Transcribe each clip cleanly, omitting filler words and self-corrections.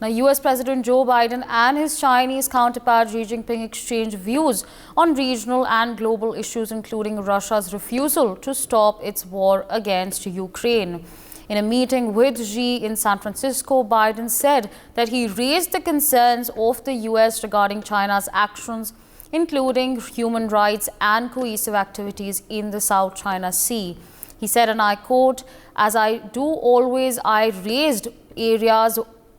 Now, US President Joe Biden and his Chinese counterpart Xi Jinping exchanged views on regional and global issues, including Russia's refusal to stop its war against Ukraine. In a meeting with Xi in San Francisco, Biden said that he raised the concerns of the US regarding China's actions, including human rights and coercive activities in the South China Sea. He said, and I quote, "As I do always, I raised areas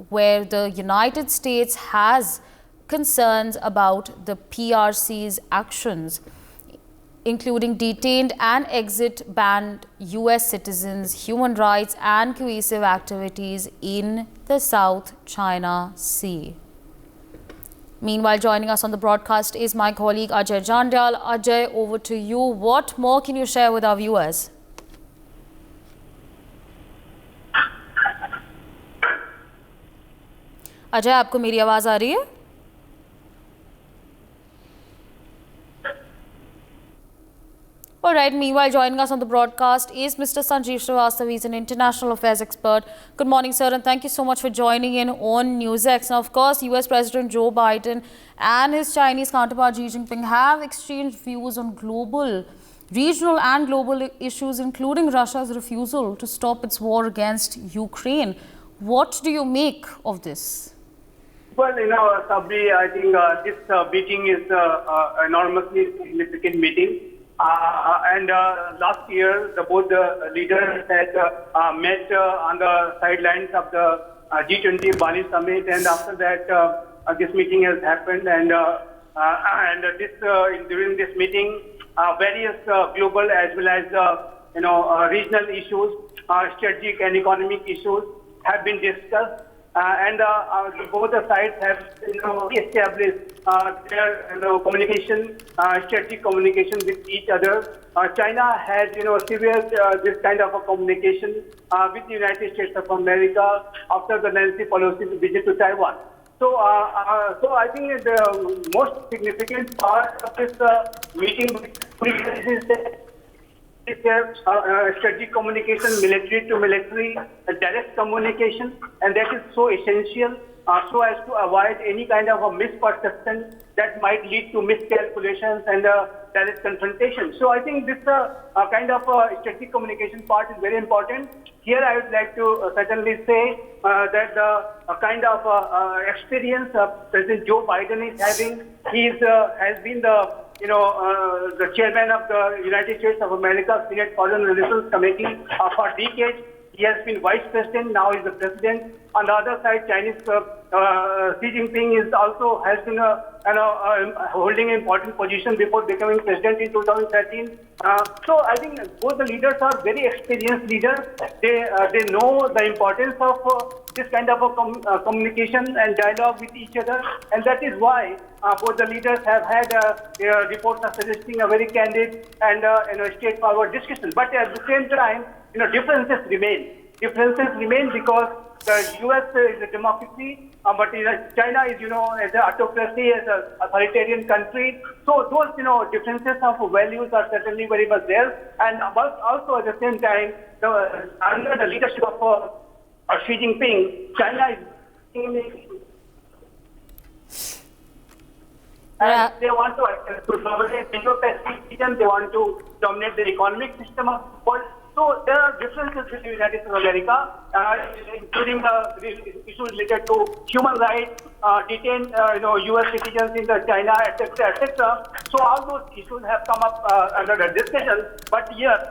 where the United States has concerns about the PRC's actions, including detained and exit banned US citizens, human rights and coercive activities in the South China Sea." Meanwhile, joining us on the broadcast is my colleague Ajay Jandyal. Ajay, over to you. What more can you share with our viewers? Ajay, आपको मेरी आवाज़ आ रही है? All right, meanwhile, joining us on the broadcast is Mr. Sanjeev Srivastava. He's an international affairs expert. Good morning, sir, and thank you so much for joining in on NewsX. Now, of course, US President Joe Biden and his Chinese counterpart Xi Jinping have exchanged views on regional and global issues, including Russia's refusal to stop its war against Ukraine. What do you make of this? Well, Sabri, I think this meeting is an enormously significant meeting. And last year, both the leaders had met on the sidelines of the G20 Bali summit, and after that, this meeting has happened. And during this meeting, various global as well as regional issues, strategic and economic issues have been discussed. And both the sides have established their communication, strategic communication with each other. China has severed this kind of a communication with the United States of America after the Nancy Pelosi's visit to Taiwan. So I think the most significant part of this meeting is that strategic communication, military to military, direct communication, and that is so essential so as to avoid any kind of a misperception that might lead to miscalculations and direct confrontation. So I think this kind of strategic communication part is very important. Here I would like to certainly say that the kind of experience President Joe Biden is having, he has been the chairman of the United States of America Senate Foreign Relations Committee for decades. He has been vice president, now is the president. On the other side, Chinese Xi Jinping has been holding an important position before becoming president in 2013. So I think both the leaders are very experienced leaders. They know the importance of this kind of a communication and dialogue with each other, and that is why both the leaders have had reports are suggesting a very candid and straightforward discussion. But at the same time, differences remain. Differences remain because the US is a democracy, but China is, as an autocracy, as an authoritarian country. So those, differences of values are certainly very much there. And also at the same time, under the leadership of Xi Jinping, China is and they want to dominate the Indo-Pacific region. They want to dominate the economic system of the world. So there are differences with the United States of America, including the issues related to human rights, detained US citizens in China, etc., etc. So all those issues have come up under the discussion. But yes,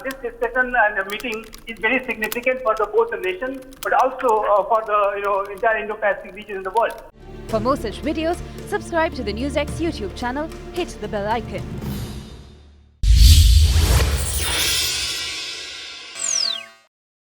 this discussion and meeting is very significant for both the nations, but also for the entire Indo-Pacific region in the world. For more such videos, subscribe to the NewsX YouTube channel, hit the bell icon.